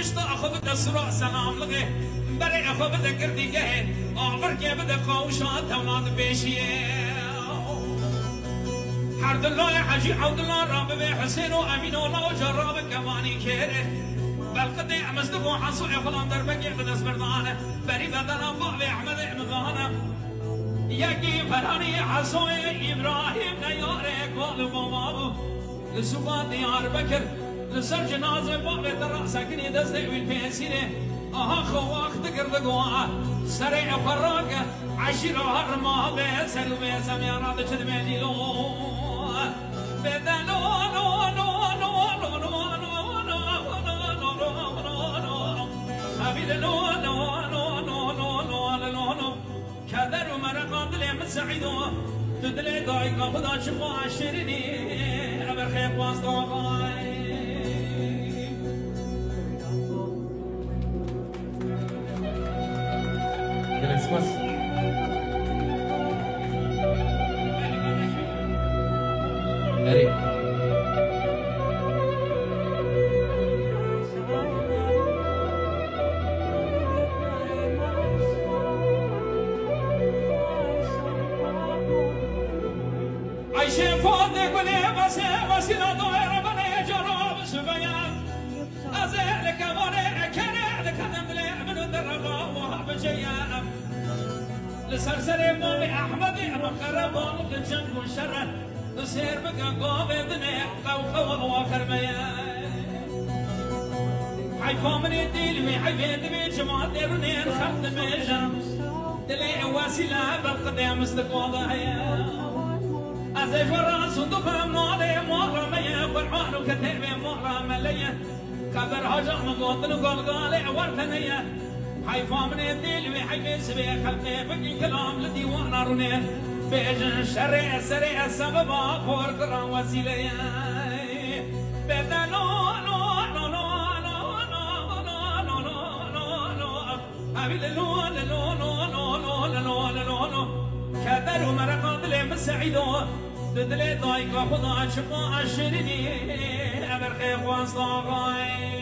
پشت آخو بده سرا سلام لگه برای آخو بده کردیگه آور که بده قوشان تولاد پیشیه حردالله حجی عبدالله رابه حسین و امین و الله و جراب کمانی کره بلقد امزدقو حسو اخلان در بگی بدست بردانه بری بدنا باب احمد امدانه یکی فرانی حسو ابراهیم نیاره کال بابا لسوقات دیار بکر لسر جنازه باب در سکنی دست ویل پیسینه آها خو وقت کردگوها سر افراق عشیر هر ما به سلو به سمیانات چد میلیلو بدلو نو نو نو نو نو كذر ومرقات لهم سعيدو تدلي دايقا خدا شفا عشريني أبر خيب واستوغاي Gracias. Eric. عيشين فوضي قولي بس وسيلة ضويرة بني جراب سبيان أزيلك موني كريلك ذنبلي من الدرقة وهب جيان لسرسري مامي أحمدي مقربون للجنب والشر نسير بقى قومي دني قوقوا واخر ميان حيفو من الديل حيفين دبي جمال ديرنين خلط ميجا دلي وسيلة بالقدام استقواضها أزيج ورا صندوق مالي مغرمية فرعون وكتيبي مغرمية كبر هجم قوطن وقلقالي ورثنية حيفا من الديل وحيفي سبي خلقي بقي كلام لديوان رونين بيجن شريع سريع سببا فور كرام وسيلة بدلو لو لو لو لو لو لو لو لو أبي لو لو لو لو لو لو لو كبر ومرقات لهم سعيدو تدلي ضايقة خدا شفا عشريني أبر خيب واستغاي